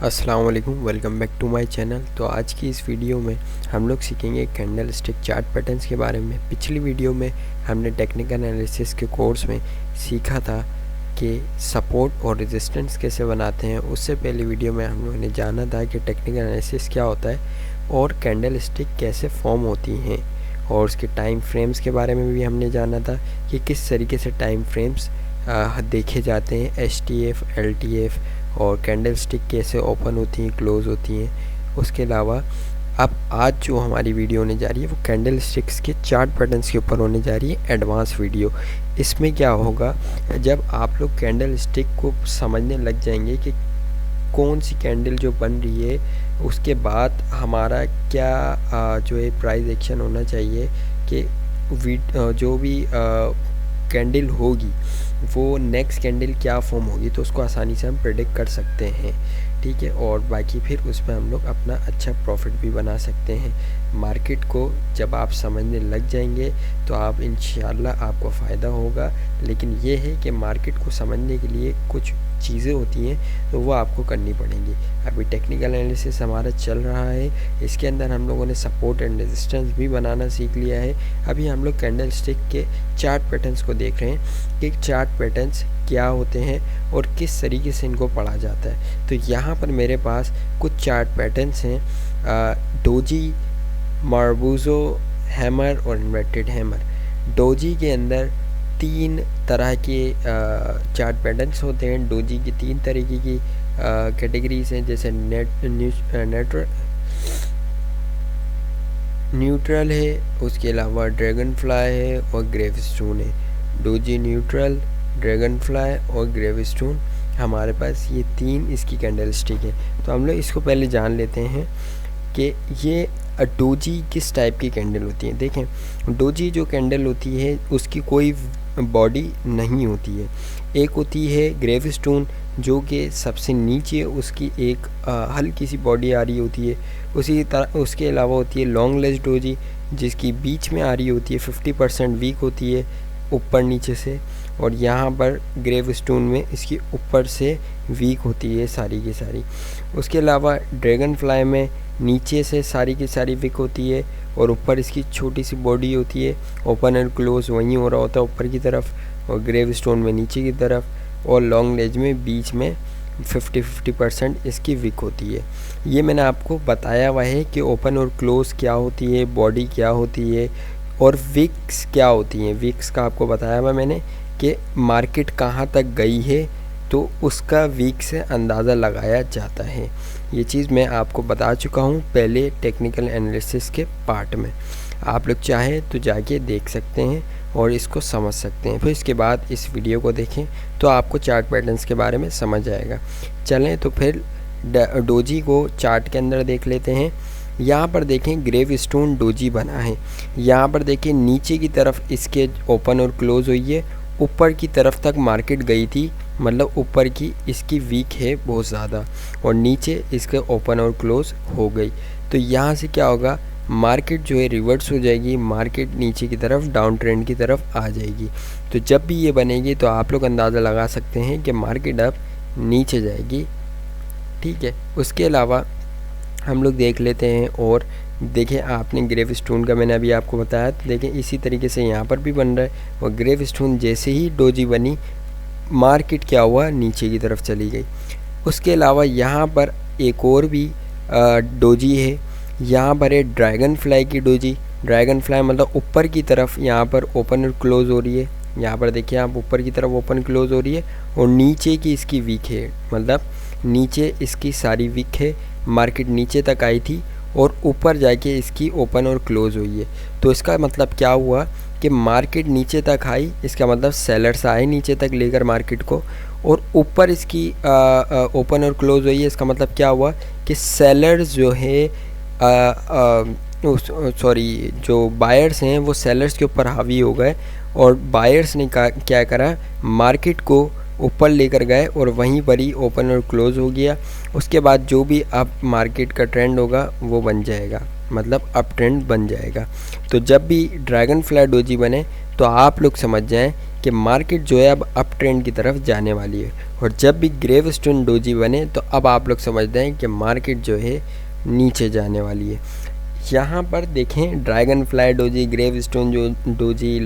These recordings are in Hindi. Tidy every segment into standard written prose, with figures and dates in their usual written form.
अस्सलाम वालेकुम, welcome back to my channel. तो आज की इस वीडियो में हम लोग सीखेंगे कैंडल स्टिक चार्ट पैटर्न्स के बारे में। पिछली वीडियो में हमने टेक्निकल एनालिसिस के कोर्स में सीखा था कि सपोर्ट और रेजिस्टेंस कैसे बनाते हैं। उससे पहले वीडियो में हम लोगों ने जाना था कि टेक्निकल एनालिसिस क्या होता है और कैंडल स्टिक कैसे फॉर्म होती हैं, और उसके टाइम फ्रेम्स के बारे में भी हमने जाना था कि किस तरीके से टाइम फ्रेम्स देखे जाते हैं, STF, LTF, और कैंडल स्टिक कैसे ओपन होती हैं, क्लोज़ होती हैं। उसके अलावा अब आज जो हमारी वीडियो होने जा रही है वो कैंडल स्टिक्स के चार्ट पैटर्न्स के ऊपर होने जा रही है, एडवांस वीडियो। इसमें क्या होगा, जब आप लोग कैंडल स्टिक को समझने लग जाएंगे कि कौन सी कैंडल जो बन रही है उसके बाद हमारा क्या जो है प्राइस एक्शन होना चाहिए, कि जो भी कैंडल होगी वो नेक्स्ट कैंडल क्या फॉर्म होगी, तो उसको आसानी से हम प्रेडिक्ट कर सकते हैं। ठीक है, और बाकी फिर उसमें हम लोग अपना अच्छा प्रॉफिट भी बना सकते हैं। मार्केट को जब आप समझने लग जाएंगे तो आप इंशाल्लाह आपको फ़ायदा होगा। लेकिन ये है कि मार्केट को समझने के लिए कुछ चीज़ें होती हैं तो वो आपको करनी पड़ेंगी। अभी टेक्निकल एनालिसिस हमारा चल रहा है, इसके अंदर हम लोगों ने सपोर्ट एंड रेजिस्टेंस भी बनाना सीख लिया है। अभी हम लोग कैंडल स्टिक के चार्ट पैटर्न्स को देख रहे हैं कि चार्ट पैटर्न्स क्या होते हैं और किस तरीके से इनको पढ़ा जाता है। तो यहाँ पर मेरे पास कुछ चार्ट पैटर्न्स हैं, डोजी, मार्बूजो, हैमर और इन्वर्टेड हैमर। डोजी के अंदर 3 तरह के चार्ट पैटर्न्स होते हैं। डोजी की 3 तरीके की कैटेगरीज हैं, जैसे न्यूट्रल है, उसके अलावा ड्रैगन फ्लाई है और ग्रेव स्टोन है। डोजी, न्यूट्रल, ड्रैगन फ्लाई और ग्रेव स्टोन, हमारे पास ये 3 इसकी कैंडल स्टिक है। तो हम लोग इसको पहले जान लेते हैं कि ये डोजी किस टाइप की कैंडल होती है। देखें, डोजी जो कैंडल होती है उसकी कोई बॉडी नहीं होती है। एक होती है ग्रेव स्टोन जो कि सबसे नीचे उसकी एक हल्की सी बॉडी आ रही होती है। उसी तरह उसके अलावा होती है लॉन्ग लेज डोजी जिसकी बीच में आ रही होती है, 50% वीक होती है ऊपर नीचे से, और यहाँ पर ग्रेव स्टोन में इसकी ऊपर से वीक होती है सारी की सारी। उसके अलावा ड्रैगन फ्लाई में नीचे से सारी की सारी वीक होती है और ऊपर इसकी छोटी सी बॉडी होती है, ओपन एंड क्लोज वहीं हो रहा होता है ऊपर की तरफ, और ग्रेव स्टोन में नीचे की तरफ, और लॉन्ग लेज में बीच में 50% इसकी वीक होती है। ये मैंने आपको बताया हुआ है कि ओपन और क्लोज क्या होती है, बॉडी क्या होती है और विक्स क्या होती हैं। विक्स का आपको बताया हुआ मैंने कि मार्केट कहाँ तक गई है तो उसका वीक से अंदाज़ा लगाया जाता है। ये चीज़ मैं आपको बता चुका हूँ पहले टेक्निकल एनालिसिस के पार्ट में। आप लोग चाहें तो जाके देख सकते हैं और इसको समझ सकते हैं। फिर इसके बाद इस वीडियो को देखें तो आपको चार्ट पैटर्न्स के बारे में समझ आएगा। चलें तो फिर डोजी को चार्ट के अंदर देख लेते हैं। यहाँ पर देखें ग्रेव स्टोन डोजी बना है। यहाँ पर देखें नीचे की तरफ इसके ओपन और क्लोज हुई है, ऊपर की तरफ तक मार्केट गई थी, मतलब ऊपर की इसकी वीक है बहुत ज़्यादा, और नीचे इसके ओपन और क्लोज हो गई। तो यहाँ से क्या होगा, मार्केट जो है रिवर्स हो जाएगी, मार्केट नीचे की तरफ डाउन ट्रेंड की तरफ आ जाएगी। तो जब भी ये बनेगी तो आप लोग अंदाज़ा लगा सकते हैं कि मार्केट अब नीचे जाएगी। ठीक है, उसके अलावा हम लोग देख लेते हैं, और देखें आपने ग्रेव स्टोन का मैंने अभी आपको बताया, तो देखें इसी तरीके से यहाँ पर भी बन रहा है, और ग्रेव स्टोन जैसे ही डोजी बनी मार्केट क्या हुआ, नीचे की तरफ चली गई। उसके अलावा यहाँ पर एक और भी डोजी है, यहाँ पर है ड्रैगन फ्लाई की डोजी। ड्रैगन फ्लाई मतलब ऊपर की तरफ यहाँ पर ओपन और क्लोज हो रही है। यहाँ पर देखिए आप ऊपर की तरफ ओपन क्लोज हो रही है, और नीचे की इसकी वीक है, मतलब नीचे इसकी सारी वीक है। मार्केट नीचे तक आई थी और ऊपर जाके इसकी ओपन और क्लोज हुई है। तो इसका मतलब क्या हुआ कि मार्केट नीचे तक आई, इसका मतलब सेलर्स आए नीचे तक लेकर मार्केट को, और ऊपर इसकी ओपन और क्लोज हुई है। इसका मतलब क्या हुआ कि सेलर्स जो है जो बायर्स हैं वो सेलर्स के ऊपर हावी हो गए, और बायर्स ने क्या करा, मार्केट को ऊपर लेकर गए और वहीं पर ही ओपन और क्लोज हो गया। उसके बाद जो भी अब मार्केट का ट्रेंड होगा वो बन जाएगा, मतलब अप ट्रेंड बन जाएगा। तो जब भी ड्रैगन फ्लाई डोजी बने तो आप लोग समझ जाएं कि मार्केट जो है अब अप ट्रेंड की तरफ जाने वाली है, और जब भी ग्रेवस्टोन डोजी बने तो अब आप लोग समझते हैं कि मार्केट जो है नीचे जाने वाली है। यहाँ पर देखें ड्रैगन फ्लाई डोजी, ग्रेवस्टोन जो डोजी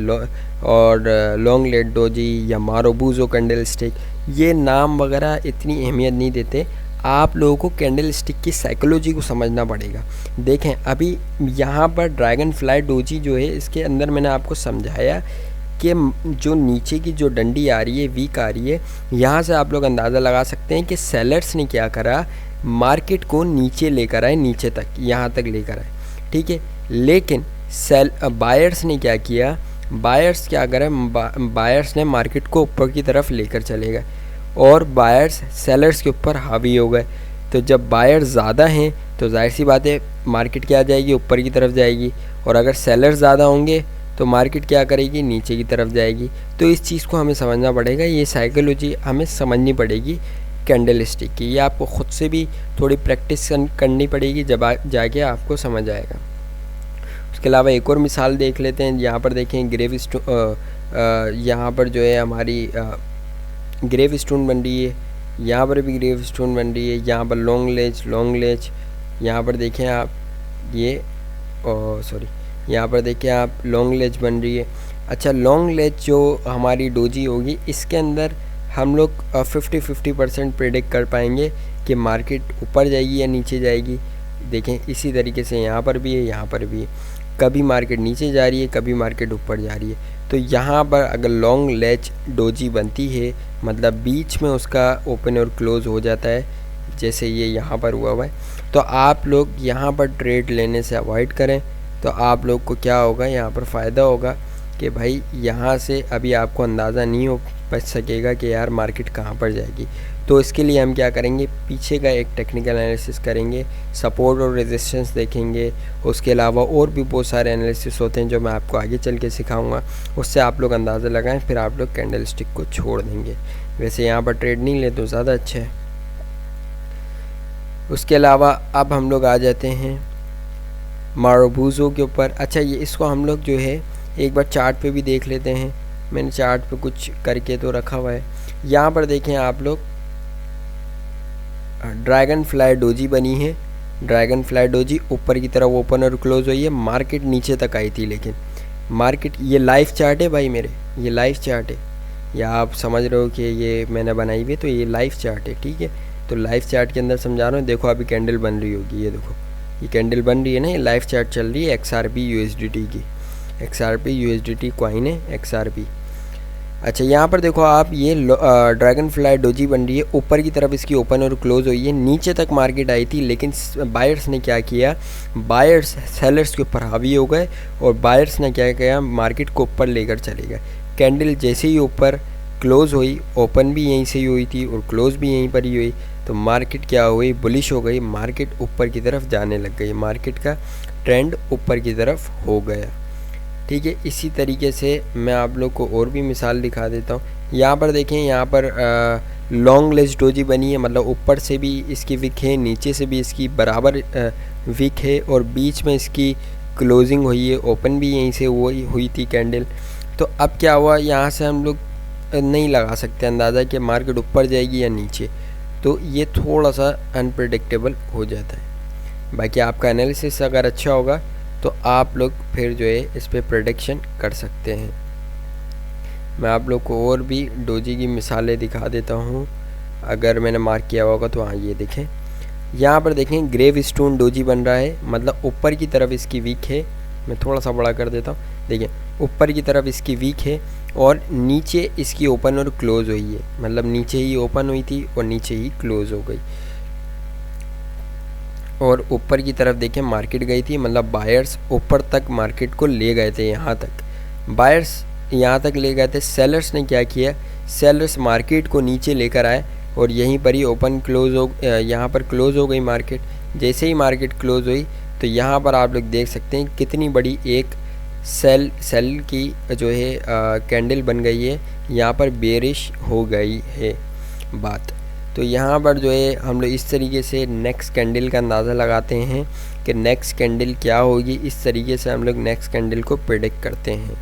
और लॉन्ग लेट डोजी या मारुबुजो कैंडल स्टिक, ये नाम वगैरह इतनी अहमियत नहीं देते। आप लोगों को कैंडल स्टिक की साइकोलॉजी को समझना पड़ेगा। देखें अभी यहाँ पर ड्रैगन फ्लाई डोजी जो है, इसके अंदर मैंने आपको समझाया कि जो नीचे की जो डंडी आ रही है, वीक आ रही है, यहाँ से आप लोग अंदाज़ा लगा सकते हैं कि सेलर्स ने क्या करा, मार्केट को नीचे लेकर आए, नीचे तक, यहाँ तक लेकर आए, ठीक है। लेकिन बायर्स ने क्या किया, बायर्स क्या करें, बायर्स ने मार्केट को ऊपर की तरफ लेकर चले गए और बायर्स सेलर्स के ऊपर हावी हो गए। तो जब बायर्स ज़्यादा हैं तो जाहिर सी बात है मार्केट क्या जाएगी, ऊपर की तरफ जाएगी, और अगर सेलर्स ज़्यादा होंगे तो मार्केट क्या करेगी, नीचे की तरफ जाएगी। तो इस चीज़ को हमें समझना पड़ेगा, ये साइकोलॉजी हमें समझनी पड़ेगी कैंडल स्टिक की। ये आपको ख़ुद से भी थोड़ी प्रैक्टिस करनी पड़ेगी, जब जाके आपको समझ आएगा। उसके अलावा एक और मिसाल देख लेते हैं। यहाँ पर देखें यहाँ पर जो है हमारी ग्रेवस्टोन बन रही है, यहाँ पर भी ग्रेवस्टोन बन रही है, यहाँ पर लॉन्ग लेच, यहाँ पर देखें आप ये यहाँ पर देखिए आप लॉन्ग लेच बन रही है। अच्छा, लॉन्ग लेच जो हमारी डोजी होगी, इसके अंदर हम लोग 50-50% प्रेडिक्ट कर पाएंगे कि मार्केट ऊपर जाएगी या नीचे जाएगी। देखें इसी तरीके से यहाँ पर भी है, यहाँ पर भी है, कभी मार्केट नीचे जा रही है, कभी मार्केट ऊपर जा रही है। तो यहाँ पर अगर लॉन्ग लेच डोजी बनती है, मतलब बीच में उसका ओपन और क्लोज़ हो जाता है, जैसे ये यहाँ पर हुआ है, तो आप लोग यहाँ पर ट्रेड लेने से अवॉइड करें। तो आप लोग को क्या होगा, यहाँ पर फ़ायदा होगा कि भाई यहाँ से अभी आपको अंदाज़ा नहीं हो सकेगा कि यार मार्केट कहाँ पर जाएगी। तो इसके लिए हम क्या करेंगे, पीछे का एक टेक्निकल एनालिसिस करेंगे, सपोर्ट और रेजिस्टेंस देखेंगे। उसके अलावा और भी बहुत सारे एनालिसिस होते हैं जो मैं आपको आगे चल के सिखाऊंगा, उससे आप लोग अंदाज़ा लगाएं, फिर आप लोग कैंडल स्टिक को छोड़ देंगे। वैसे यहाँ पर ट्रेड नहीं ले तो ज़्यादा अच्छा है। उसके अलावा अब हम लोग आ जाते हैं मारुबुजो के ऊपर। अच्छा, ये इसको हम लोग जो है एक बार चार्ट पे भी देख लेते हैं। मैंने चार्ट पे कुछ करके तो रखा हुआ है। यहाँ पर देखें आप लोग, ड्रैगन फ्लाई डोजी बनी है। ड्रैगन फ्लाई डोजी ऊपर की तरफ ओपन और क्लोज हुई है, मार्केट नीचे तक आई थी, लेकिन मार्केट, ये लाइव चार्ट है भाई मेरे, ये लाइव चार्ट है, या आप समझ रहे हो कि ये मैंने बनाई हुई है, तो ये लाइव चार्ट है, ठीक है। तो लाइव चार्ट के अंदर समझा रहा हूँ, देखो अभी कैंडल बन रही होगी, ये देखो ये कैंडल बन रही है ना, ये लाइव चार्ट चल रही है XRP USDT की, XRP USDT कॉइन है XRP। अच्छा, यहाँ पर देखो आप, ये ड्रैगन फ्लाई डोजी बन रही है, ऊपर की तरफ इसकी ओपन और क्लोज हुई है, नीचे तक मार्केट आई थी, लेकिन बायर्स ने क्या किया, बायर्स सेलर्स के ऊपर हावी हो गए और बायर्स ने क्या किया, मार्केट को ऊपर लेकर चले गए। कैंडल जैसे ही ऊपर क्लोज़ हुई, ओपन भी यहीं से ही हुई थी और क्लोज़ भी यहीं पर ही हुई, तो मार्केट क्या हुई, बुलिश हो गई, मार्केट ऊपर की तरफ जाने लग गई, मार्केट का ट्रेंड ऊपर की तरफ हो गया, ठीक है। इसी तरीके से मैं आप लोग को और भी मिसाल दिखा देता हूँ। यहाँ पर देखें, यहाँ पर लॉन्ग लेज डोजी बनी है, मतलब ऊपर से भी इसकी विक है, नीचे से भी इसकी बराबर विक है, और बीच में इसकी क्लोजिंग हुई है, ओपन भी यहीं से हुई थी कैंडल। तो अब क्या हुआ, यहाँ से हम लोग नहीं लगा सकते अंदाज़ा कि मार्केट ऊपर जाएगी या नीचे, तो ये थोड़ा सा अनप्रेडिक्टेबल हो जाता है। बाकी आपका एनालिसिस अगर अच्छा होगा तो आप लोग फिर जो है इस पर प्रेडिक्शन कर सकते हैं। मैं आप लोग को और भी डोजी की मिसालें दिखा देता हूँ, अगर मैंने मार्क किया होगा तो। हाँ, ये देखें, यहाँ पर देखें ग्रेवस्टोन डोजी बन रहा है, मतलब ऊपर की तरफ इसकी वीक है। मैं थोड़ा सा बड़ा कर देता हूँ, देखिए ऊपर की तरफ इसकी वीक है और नीचे इसकी ओपन और क्लोज़ हुई है, मतलब नीचे ही ओपन हुई थी और नीचे ही क्लोज़ हो गई, और ऊपर की तरफ देखें मार्केट गई थी, मतलब बायर्स ऊपर तक मार्केट को ले गए थे, यहाँ तक बायर्स यहाँ तक ले गए थे। सेलर्स ने क्या किया, सेलर्स मार्केट को नीचे लेकर आए और यहीं पर ही ओपन क्लोज़ हो, यहाँ पर क्लोज़ हो गई मार्केट। जैसे ही मार्केट क्लोज़ हुई तो यहाँ पर आप लोग देख सकते हैं कितनी बड़ी एक सेल की जो है कैंडल बन गई है, यहाँ पर बेरिश हो गई है बात। तो यहाँ पर जो है हम लोग इस तरीके से नेक्स्ट कैंडल का अंदाज़ा लगाते हैं कि नेक्स्ट कैंडल क्या होगी, इस तरीके से हम लोग नेक्स्ट कैंडल को प्रेडिक्ट करते हैं।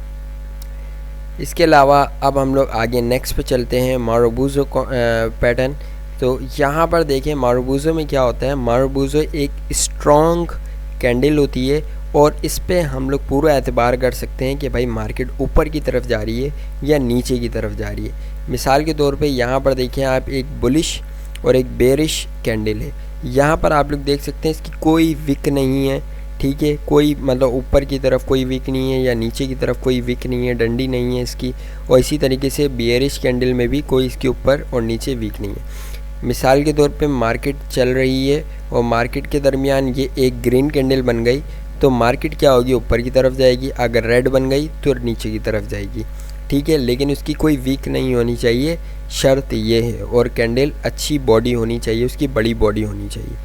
इसके अलावा अब हम लोग आगे नेक्स्ट पे चलते हैं, मारुबुजो पैटर्न। तो यहाँ पर देखें मारुबुजो में क्या होता है, मारुबुजो एक स्ट्रॉन्ग कैंडल होती है और इस पे हम लोग पूरा एतबार कर सकते हैं कि भाई मार्केट ऊपर की तरफ जा रही है या नीचे की तरफ जा रही है। मिसाल के तौर पे यहाँ पर देखिए आप, एक बुलिश और एक बेरिश कैंडल है। यहाँ पर आप लोग देख सकते हैं इसकी कोई विक नहीं है, ठीक है, कोई मतलब ऊपर की तरफ कोई विक नहीं है या नीचे की तरफ कोई विक नहीं है, डंडी नहीं है इसकी। और इसी तरीके से बेरिश कैंडल में भी कोई इसके ऊपर और नीचे विक नहीं है। मिसाल के तौर पे मार्केट चल रही है और मार्केट के दरमियान ये एक ग्रीन कैंडल बन गई तो मार्केट क्या होगी, ऊपर की तरफ जाएगी। अगर रेड बन गई तो नीचे की तरफ जाएगी, ठीक है, लेकिन उसकी कोई वीक नहीं होनी चाहिए, शर्त ये है। और कैंडल अच्छी बॉडी होनी चाहिए, उसकी बड़ी बॉडी होनी चाहिए।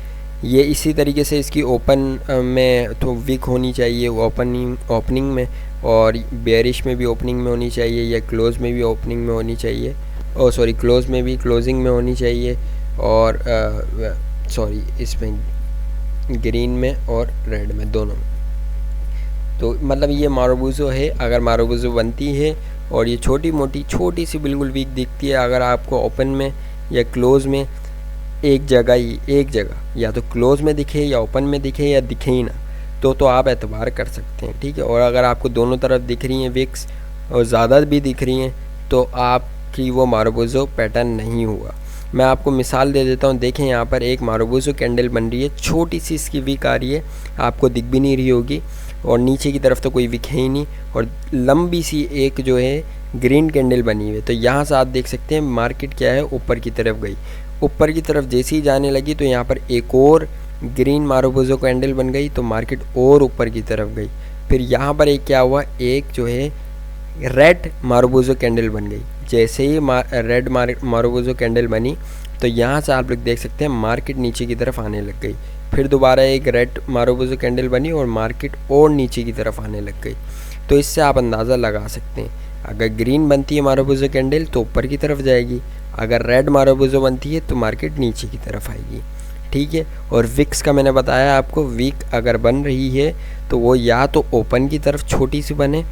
ये इसी तरीके से इसकी ओपन में तो वीक होनी चाहिए ओपनिंग में, और बेरिश में भी ओपनिंग में होनी चाहिए या क्लोज में भी ओपनिंग में होनी चाहिए, और सॉरी क्लोज में भी क्लोजिंग में होनी चाहिए, और सॉरी इसमें ग्रीन में और रेड में, दोनों में। तो मतलब ये मारुबुजो है। अगर मारुबुजो बनती है और ये छोटी सी बिल्कुल वीक दिखती है, अगर आपको ओपन में या क्लोज में एक जगह या तो क्लोज में दिखे या ओपन में दिखे या दिखे ही ना, तो आप एतबार कर सकते हैं, ठीक है। और अगर आपको दोनों तरफ दिख रही हैं विक्स और ज़्यादा भी दिख रही हैं तो आपकी वो मारुबुजो पैटर्न नहीं हुआ। मैं आपको मिसाल दे देता हूँ, देखें यहाँ पर एक मारुबुजो कैंडल बन रही है, छोटी सी इसकी विक आ रही है, आपको दिख भी नहीं रही होगी, और नीचे की तरफ तो कोई विक है ही नहीं, और लंबी सी एक जो है ग्रीन कैंडल बनी हुई है। तो यहाँ से आप देख सकते हैं मार्केट क्या है, ऊपर की तरफ गई। ऊपर की तरफ जैसे ही जाने लगी तो यहाँ पर एक और ग्रीन मारुबुजो कैंडल बन गई तो मार्केट और ऊपर की तरफ गई। फिर यहाँ पर एक क्या हुआ, एक जो है रेड मारुबुजो कैंडल बन गई। जैसे ही रेड मारुबुजो कैंडल बनी तो यहाँ से आप लोग देख सकते हैं मार्केट नीचे की तरफ आने लग गई। फिर दोबारा एक रेड मारुबुजो कैंडल बनी और मार्केट और नीचे की तरफ आने लग गई। तो इससे आप अंदाज़ा लगा सकते हैं, अगर ग्रीन बनती है मारुबुजो कैंडल तो ऊपर की तरफ जाएगी, अगर रेड मारुबुजो बनती है तो मार्केट नीचे की तरफ आएगी, ठीक है। और विक्स का मैंने बताया आपको, वीक अगर बन रही है तो वो या तो ओपन की तरफ छोटी सी बने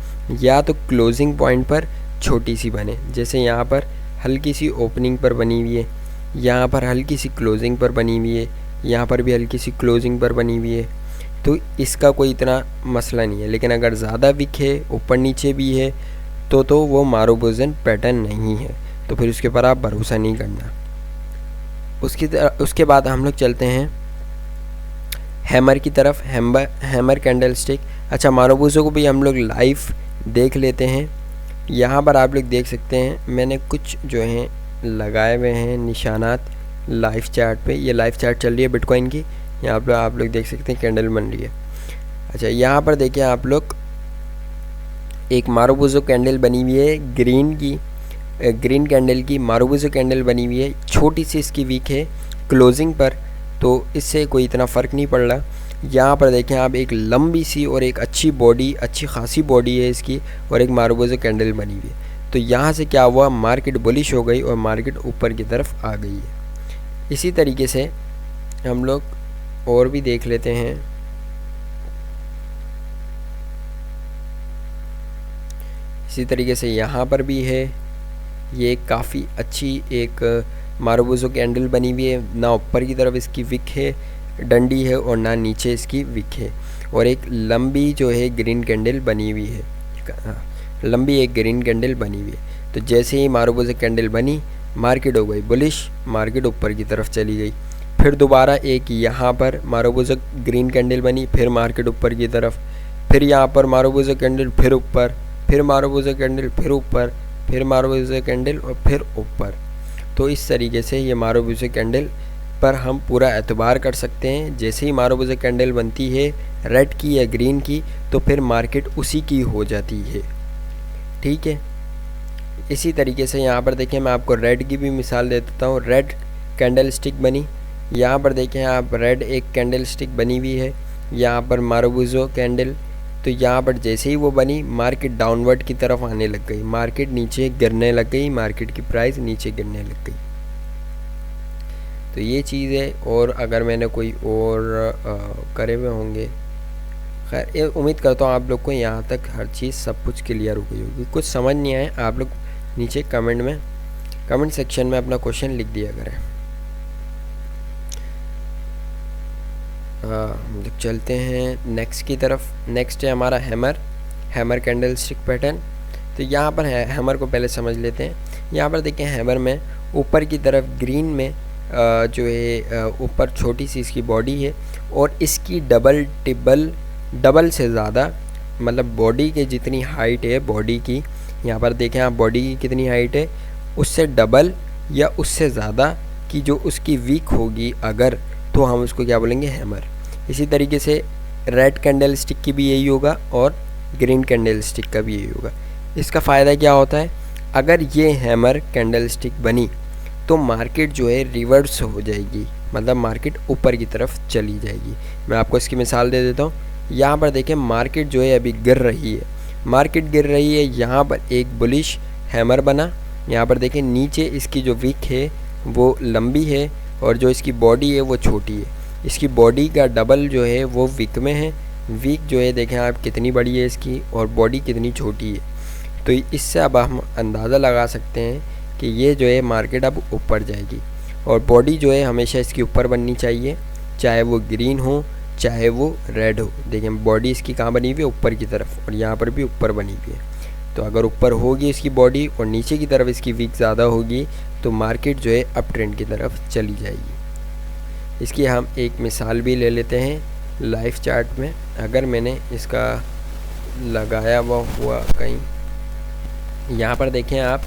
या तो क्लोजिंग पॉइंट पर छोटी सी बने। जैसे यहाँ पर हल्की सी ओपनिंग पर बनी हुई है, यहाँ पर हल्की सी क्लोजिंग पर बनी हुई है, यहाँ पर भी हल्की सी क्लोजिंग पर बनी हुई है, तो इसका कोई इतना मसला नहीं है। लेकिन अगर ज़्यादा विक है, ऊपर नीचे भी है, तो वो मारुबुजन पैटर्न नहीं है, तो फिर उसके ऊपर आप भरोसा नहीं करना। उसके बाद हम लोग चलते हैं हैमर की तरफ, हैमर कैंडल स्टिक। अच्छा, मारुबुजो को भी हम लोग लाइव देख लेते हैं। यहाँ पर आप लोग देख सकते हैं मैंने कुछ जो हैं लगाए हुए हैं निशानात लाइव चार्ट पे। ये लाइव चार्ट चल रही है बिटकॉइन की, यहाँ पर आप लोग देख सकते हैं कैंडल बन रही है। अच्छा, यहाँ पर देखिए आप लोग, एक मारुबुजो कैंडल बनी हुई है ग्रीन कैंडल की मारुबुजो कैंडल बनी हुई है, छोटी सी इसकी वीक है क्लोजिंग पर, तो इससे कोई इतना फ़र्क नहीं पड़ रहा। यहाँ पर देखें आप, एक लंबी सी और एक अच्छी खासी बॉडी है इसकी, और एक मारुबुजो कैंडल बनी हुई है। तो यहाँ से क्या हुआ, मार्केट बुलिश हो गई और मार्केट ऊपर की तरफ आ गई है। इसी तरीके से हम लोग और भी देख लेते हैं। इसी तरीके से यहाँ पर भी है, ये काफ़ी अच्छी एक मारुबुजो कैंडल बनी हुई है, ना ऊपर की तरफ इसकी विक है डंडी है और ना नीचे इसकी विक है, और एक लंबी जो है ग्रीन कैंडल बनी हुई है, लंबी एक ग्रीन कैंडल बनी हुई है। तो जैसे ही मारुबुजो कैंडल बनी, मार्केट हो गई बुलिश, मार्केट ऊपर की तरफ चली गई। फिर दोबारा एक यहाँ पर मारुबुजो ग्रीन कैंडल बनी, फिर मार्केट ऊपर की तरफ, फिर यहाँ पर मारुबुजो कैंडल, फिर ऊपर, फिर मारुबुजो कैंडल, फिर ऊपर, फिर मारुबुजो कैंडल और फिर ऊपर। तो इस तरीके से ये मारुबुजो कैंडल पर हम पूरा एतबार कर सकते हैं। जैसे ही मारुबुजो कैंडल बनती है रेड की या ग्रीन की, तो फिर मार्केट उसी की हो जाती है, ठीक है। इसी तरीके से यहाँ पर देखें, मैं आपको रेड की भी मिसाल दे देता हूँ। रेड कैंडल स्टिक बनी, यहाँ पर देखें आप, रेड एक कैंडल स्टिक बनी हुई है, यहाँ पर मारुबुजो कैंडल, तो यहाँ पर जैसे ही वो बनी मार्केट डाउनवर्ड की तरफ आने लग गई, मार्केट नीचे गिरने लग गई, मार्केट की प्राइस नीचे गिरने लग गई। तो ये चीज़ है। और अगर मैंने कोई और करे हुए होंगे, खैर ये उम्मीद करता हूँ आप लोग को यहाँ तक हर चीज़ सब कुछ क्लियर हो गई होगी। कुछ समझ नहीं आए आप लोग नीचे कमेंट सेक्शन में अपना क्वेश्चन लिख दिया करें। हम लोग चलते हैं नेक्स्ट की तरफ। नेक्स्ट है हमारा हैमर कैंडल स्टिक पैटर्न। तो यहाँ पर हैमर को पहले समझ लेते हैं। यहाँ पर देखें हैमर में ऊपर की तरफ ग्रीन में जो है ऊपर छोटी सी इसकी बॉडी है और इसकी डबल से ज़्यादा, मतलब बॉडी के जितनी हाइट है बॉडी की, यहाँ पर देखें आप बॉडी की कितनी हाइट है, उससे डबल या उससे ज़्यादा की जो उसकी वीक होगी अगर, तो हम उसको क्या बोलेंगे, हैमर। इसी तरीके से रेड कैंडल स्टिक की भी यही होगा और ग्रीन कैंडल स्टिक का भी यही होगा। इसका फ़ायदा क्या होता है, अगर ये हैमर कैंडल स्टिक बनी तो मार्केट जो है रिवर्स हो जाएगी, मतलब मार्केट ऊपर की तरफ चली जाएगी। मैं आपको इसकी मिसाल दे देता हूँ। यहाँ पर देखें मार्केट जो है अभी गिर रही है, यहाँ पर एक बुलिश हैमर बना। यहाँ पर देखें नीचे इसकी जो विक है वो लंबी है और जो इसकी बॉडी है वो छोटी है। इसकी बॉडी का डबल जो है वो विक में है। विक जो है देखें आप कितनी बड़ी है इसकी और बॉडी कितनी छोटी है। तो इससे अब हम अंदाज़ा लगा सकते हैं कि ये जो है मार्केट अब ऊपर जाएगी और बॉडी जो है हमेशा इसकी ऊपर बननी चाहिए, चाहे वो ग्रीन हो चाहे वो रेड हो। देखें बॉडी इसकी कहाँ बनी हुई है, ऊपर की तरफ, और यहाँ पर भी ऊपर बनी हुई है। तो अगर ऊपर होगी इसकी बॉडी और नीचे की तरफ इसकी वीक ज़्यादा होगी तो मार्केट जो है अप ट्रेंड की तरफ चली जाएगी। इसकी हम एक मिसाल भी ले लेते हैं लाइव चार्ट में। अगर मैंने इसका लगाया हुआ कहीं, यहाँ पर देखें आप,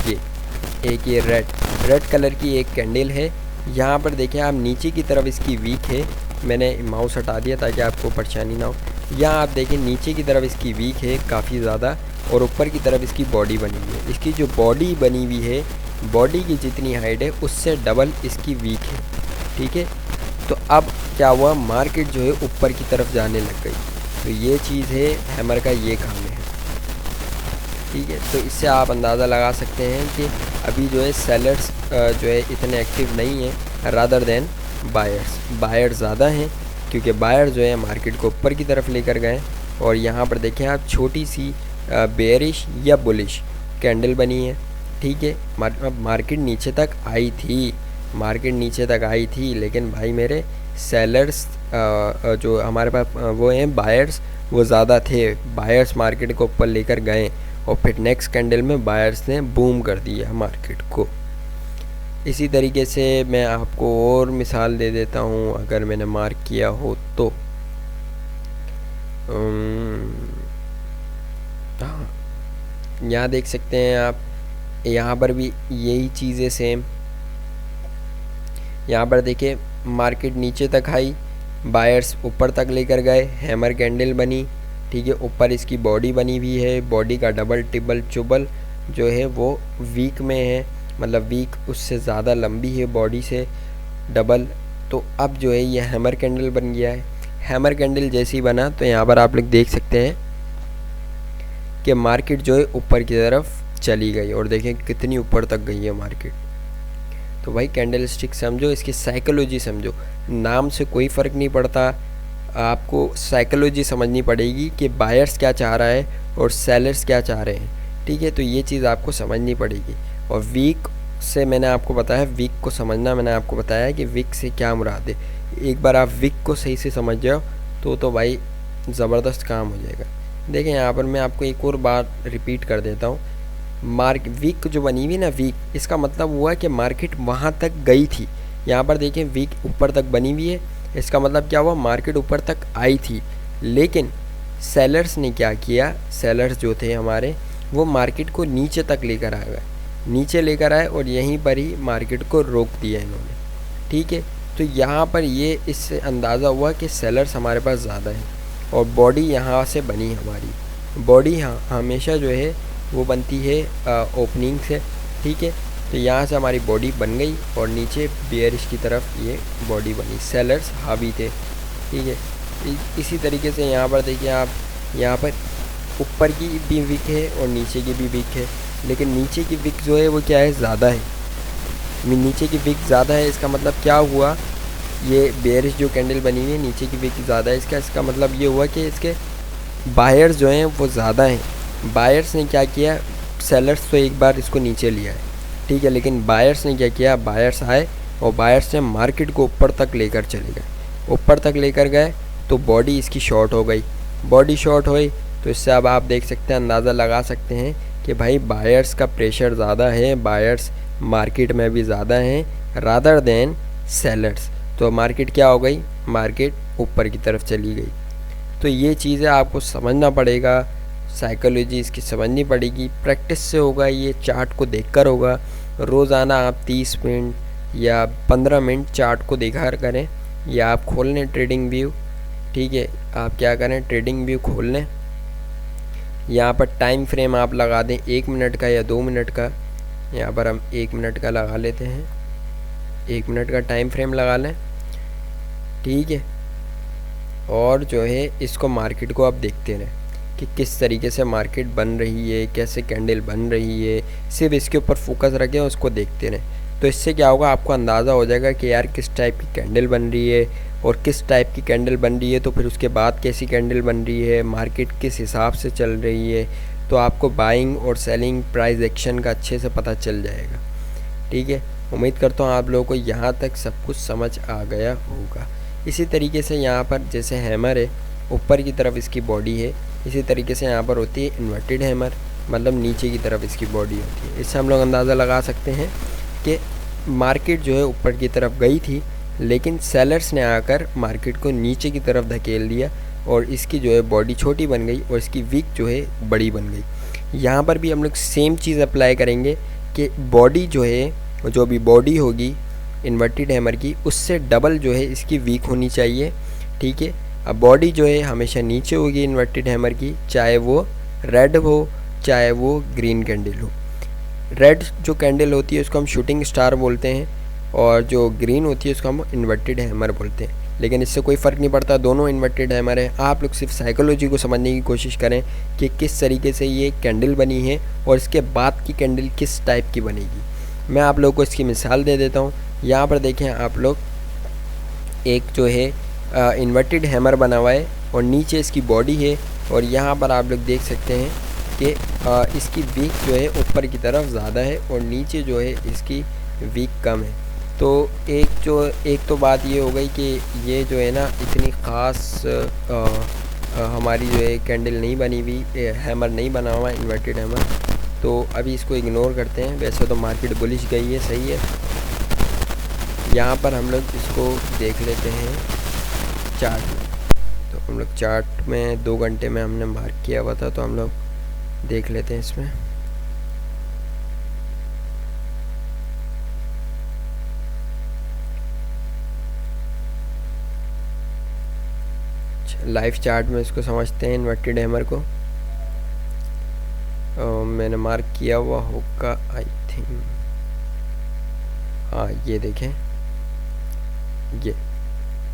ये रेड कलर की एक कैंडल है। यहाँ पर देखें आप नीचे की तरफ इसकी वीक है। मैंने माउस हटा दिया ताकि आपको परेशानी ना हो। यहाँ आप देखें नीचे की तरफ इसकी वीक है काफ़ी ज़्यादा और ऊपर की तरफ इसकी बॉडी बनी हुई है। इसकी जो बॉडी बनी हुई है, बॉडी की जितनी हाइट है उससे डबल इसकी वीक है, ठीक है। तो अब क्या हुआ, मार्केट जो है ऊपर की तरफ जाने लग गई। तो ये चीज़ है हैमर का, ये काम है, ठीक है। तो इससे आप अंदाज़ा लगा सकते हैं कि अभी जो है सेलर्स जो है इतने एक्टिव नहीं है रादर देन बायर्स ज़्यादा हैं, क्योंकि बायर जो है मार्केट को ऊपर की तरफ लेकर गए। और यहाँ पर देखें आप छोटी सी बेयरिश या बुलिश कैंडल बनी है, ठीक है। मार्केट नीचे तक आई थी, लेकिन भाई मेरे सेलर्स जो हमारे पास वो हैं बायर्स, वो ज़्यादा थे। बायर्स मार्केट को ऊपर लेकर गए और फिर नेक्स्ट कैंडल में बायर्स ने बूम कर दिया मार्केट को। इसी तरीके से मैं आपको और मिसाल दे देता हूँ, अगर मैंने मार्क किया हो तो। हाँ, यहाँ देख सकते हैं आप, यहाँ पर भी यही चीज़ें सेम। यहाँ पर देखिए मार्केट नीचे तक आई, बायर्स ऊपर तक लेकर गए, हैमर कैंडल बनी, ठीक है। ऊपर इसकी बॉडी बनी हुई है, बॉडी का डबल टिबल चुबल जो है वो वीक में है, मतलब वीक उससे ज़्यादा लंबी है बॉडी से डबल। तो अब जो है ये हैमर कैंडल बन गया है। हैमर कैंडल जैसे ही बना तो यहाँ पर आप लोग देख सकते हैं कि मार्केट जो है ऊपर की तरफ चली गई और देखें कितनी ऊपर तक गई है मार्केट। तो भाई कैंडल स्टिक समझो, इसकी साइकोलॉजी समझो। नाम से कोई फ़र्क नहीं पड़ता, आपको साइकोलॉजी समझनी पड़ेगी कि बायर्स क्या चाह रहा है और सेलर्स क्या चाह रहे हैं, ठीक है। तो ये चीज़ आपको समझनी पड़ेगी। और वीक से मैंने आपको बताया, वीक को समझना मैंने आपको बताया कि वीक से क्या मुराद है। एक बार आप वीक को सही से समझ जाओ तो भाई ज़बरदस्त काम हो जाएगा। देखें यहाँ पर मैं आपको एक और बार रिपीट कर देता हूँ। वीक जो बनी हुई ना, वीक, इसका मतलब हुआ कि मार्केट वहाँ तक गई थी। यहाँ पर देखें वीक ऊपर तक बनी हुई है, इसका मतलब क्या हुआ, मार्केट ऊपर तक आई थी। लेकिन सेलर्स ने क्या किया, सेलर्स जो थे हमारे वो मार्केट को नीचे तक लेकर आ गए, नीचे लेकर आए और यहीं पर ही मार्केट को रोक दिया इन्होंने, ठीक है। तो यहाँ पर ये इससे अंदाज़ा हुआ कि सेलर्स हमारे पास ज़्यादा है और बॉडी यहाँ से बनी हमारी बॉडी हमेशा जो है वो बनती है ओपनिंग से, ठीक है। तो यहाँ से हमारी बॉडी बन गई और नीचे बेयरिश की तरफ ये बॉडी बनी, सेलर्स हावी थे, ठीक है। इसी तरीके से यहाँ पर देखिए आप, यहाँ पर ऊपर की भी विक है और नीचे की भी विक है, लेकिन नीचे की विक जो है वो क्या है, ज़्यादा है। नीचे की विक ज़्यादा है, इसका मतलब क्या हुआ ये बेयरिश जो कैंडल बनी हुई है, नीचे की विक ज़्यादा है, इसका मतलब ये हुआ कि इसके बायर्स जो हैं वो ज़्यादा हैं। बायर्स ने क्या किया, सेलर्स तो एक बार इसको नीचे लिया है, ठीक है, लेकिन बायर्स ने क्या किया, बायर्स आए और बायर्स ने मार्केट को ऊपर तक लेकर चले गए। ऊपर तक लेकर गए तो बॉडी इसकी शॉर्ट हो गई। बॉडी शॉर्ट हुई तो इससे अब आप देख सकते हैं, अंदाज़ा लगा सकते हैं कि भाई बायर्स का प्रेशर ज़्यादा है, बायर्स मार्केट में भी ज़्यादा हैं रादर देन सेलर्स। तो मार्केट क्या हो गई, मार्केट ऊपर की तरफ चली गई। तो ये चीज़ें आपको समझना पड़ेगा, साइकोलॉजी इसकी समझनी पड़ेगी, प्रैक्टिस से होगा, ये चार्ट को देखकर होगा। रोज़ाना आप 30 मिनट या 15 मिनट चार्ट को देखा करें, या आप खोल लें ट्रेडिंग व्यू, ठीक है, आप क्या करें, ट्रेडिंग व्यू खोल लें, यहाँ पर टाइम फ्रेम आप लगा दें 1 मिनट का या 2 मिनट का। यहाँ पर हम 1 मिनट का लगा लेते हैं, 1 मिनट का टाइम फ्रेम लगा लें, ठीक है। और जो है इसको मार्केट को आप देखते रहें कि किस तरीके से मार्केट बन रही है, कैसे कैंडल बन रही है, सिर्फ इसके ऊपर फोकस रखें, उसको देखते रहें। तो इससे क्या होगा, आपको अंदाज़ा हो जाएगा कि यार किस टाइप की कैंडल बन रही है और किस टाइप की कैंडल बन रही है, तो फिर उसके बाद कैसी कैंडल बन रही है, मार्केट किस हिसाब से चल रही है। तो आपको बाइंग और सेलिंग प्राइस एक्शन का अच्छे से पता चल जाएगा, ठीक है। उम्मीद करता हूँ आप लोगों को यहाँ तक सब कुछ समझ आ गया होगा। इसी तरीके से यहाँ पर जैसे हैमर है, ऊपर की तरफ इसकी बॉडी है, इसी तरीके से यहाँ पर होती है इन्वर्टेड हैमर, मतलब नीचे की तरफ इसकी बॉडी होती है। इससे हम लोग अंदाज़ा लगा सकते हैं कि मार्केट जो है ऊपर की तरफ गई थी, लेकिन सेलर्स ने आकर मार्केट को नीचे की तरफ धकेल दिया और इसकी जो है बॉडी छोटी बन गई और इसकी विक जो है बड़ी बन गई। यहाँ पर भी हम लोग सेम चीज़ अप्लाई करेंगे कि बॉडी जो है, जो भी बॉडी होगी इन्वर्टेड हैमर की, उससे डबल जो है इसकी वीक होनी चाहिए, ठीक है। अब बॉडी जो है हमेशा नीचे होगी इन्वर्टेड हैमर की, चाहे वो रेड हो चाहे वो ग्रीन कैंडल हो। रेड जो कैंडल होती है उसको हम शूटिंग स्टार बोलते हैं और जो ग्रीन होती है उसको हम इन्वर्टेड हैमर बोलते हैं, लेकिन इससे कोई फ़र्क नहीं पड़ता, दोनों इन्वर्टेड हैमर है। आप लोग सिर्फ साइकोलॉजी को समझने की कोशिश करें कि किस तरीके से ये कैंडल बनी है और इसके बाद की कैंडल किस टाइप की बनेगी। मैं आप लोगों को इसकी मिसाल दे देता हूँ। यहाँ पर देखें आप लोग, एक जो है इन्वर्टेड हैमर बना हुआ है और नीचे इसकी बॉडी है और यहाँ पर आप लोग देख सकते हैं कि इसकी वीक जो है ऊपर की तरफ ज़्यादा है और नीचे जो है इसकी वीक कम है। तो एक तो बात ये हो गई कि ये जो है ना इतनी ख़ास हमारी जो है कैंडल नहीं बनी हुई, हैमर नहीं बना हुआ इन्वर्टेड हैमर, तो अभी इसको इग्नोर करते हैं। वैसे तो मार्केट बुलिश गई है, सही है। यहाँ पर हम लोग इसको देख लेते हैं चार्ट में। तो हम लोग चार्ट में 2 घंटे में हमने मार्क किया हुआ था, तो हम लोग देख लेते हैं इसमें। लाइव चार्ट में इसको समझते हैं इन्वर्टेड हैमर को। मैंने मार्क किया हुआ होगा आई थिंक, हाँ ये देखें, ये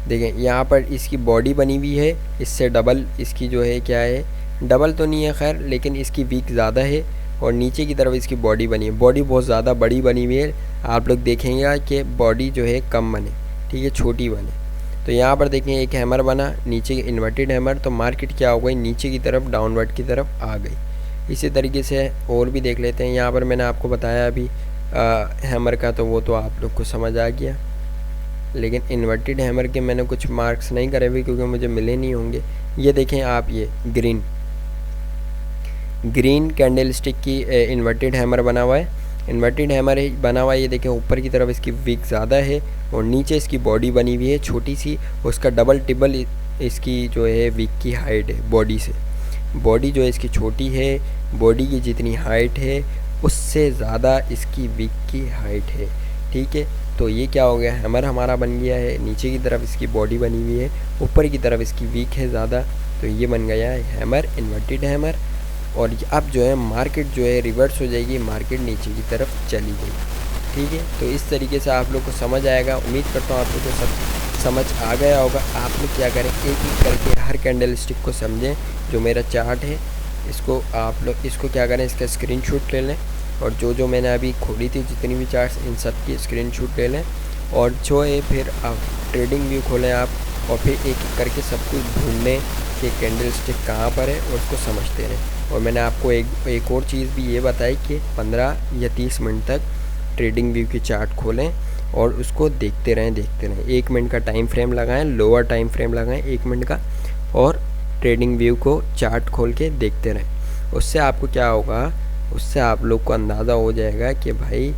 देखें यहाँ पर इसकी बॉडी बनी हुई है, इससे डबल इसकी जो है क्या है, डबल तो नहीं है खैर, लेकिन इसकी वीक ज़्यादा है और नीचे की तरफ इसकी बॉडी बनी है। बॉडी बहुत ज़्यादा बड़ी बनी हुई है, आप लोग देखेंगे कि बॉडी जो है कम बने, ठीक है, छोटी बने। तो यहाँ पर देखें एक हैमर बना नीचे इन्वर्टेड हैमर, तो मार्केट क्या हो गई, नीचे की तरफ डाउनवर्ड की तरफ आ गई। इसी तरीके से और भी देख लेते हैं। यहाँ पर मैंने आपको बताया अभी हैमर का, तो वो तो आप लोग को समझ आ गया, लेकिन इन्वर्टेड हैमर के मैंने कुछ मार्क्स नहीं करे हुए क्योंकि मुझे मिले नहीं होंगे। ये देखें आप, ये ग्रीन कैंडल स्टिक की इन्वर्टेड हैमर बना हुआ है, इन्वर्टेड हैमर बना हुआ है। ये देखें ऊपर की तरफ इसकी विक ज़्यादा है और नीचे इसकी बॉडी बनी हुई है छोटी सी, उसका डबल टिबल इसकी जो है विक की हाइट है बॉडी से। बॉडी जो है इसकी छोटी है, बॉडी की जितनी हाइट है उससे ज़्यादा इसकी विक की हाइट है, ठीक है। तो ये क्या हो गया, हैमर हमारा बन गया है, नीचे की तरफ इसकी बॉडी बनी हुई है, ऊपर की तरफ इसकी विक है ज़्यादा, तो ये बन गया है हैमर, इन्वर्टेड हैमर। और अब जो है मार्केट जो है रिवर्स हो जाएगी, मार्केट नीचे की तरफ चली गई, ठीक है। तो इस तरीके से आप लोग को समझ आएगा। उम्मीद करता हूँ आप लोग को सब समझ आ गया होगा। आप लोग क्या करें, एक एक करके हर कैंडल स्टिक को समझें। जो मेरा चार्ट है इसको आप लोग इसको क्या करें, इसका स्क्रीनशॉट ले लें और जो मैंने अभी खोली थी जितनी भी चार्ट्स, इन सब की स्क्रीनशॉट ले लें और जो है फिर आप ट्रेडिंग व्यू खोलें आप और फिर एक एक करके सब कुछ ढूंढने कि कैंडल स्टिक कहाँ पर है और उसको समझते रहें। और मैंने आपको एक और चीज़ भी ये बताई कि 15 या 30 मिनट तक ट्रेडिंग व्यू की चार्ट खोलें और उसको देखते रहें 1 मिनट का टाइम फ्रेम लगाएं, लोअर टाइम फ्रेम लगाएं 1 मिनट का, और ट्रेडिंग व्यू को चार्ट खोल के देखते रहें। उससे आपको क्या होगा, उससे आप लोग को अंदाज़ा हो जाएगा कि भाई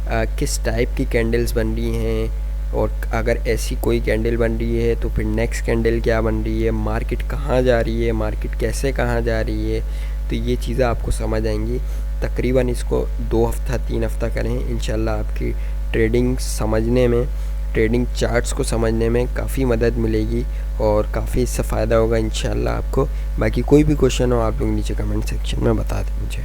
किस टाइप की कैंडल्स बन रही हैं, और अगर ऐसी कोई कैंडल बन रही है तो फिर नेक्स्ट कैंडल क्या बन रही है, मार्केट कहाँ जा रही है, मार्केट कैसे कहाँ जा रही है। तो ये चीज़ें आपको समझ आएंगी। तकरीबन इसको 2 हफ्ता 3 हफ्ता करें, इंशाल्लाह आपकी ट्रेडिंग समझने में, ट्रेडिंग चार्ट्स को समझने में काफ़ी मदद मिलेगी और काफ़ी इससे फ़ायदा होगा इंशाल्लाह आपको। बाकी कोई भी क्वेश्चन हो आप लोग नीचे कमेंट सेक्शन में बता दें मुझे।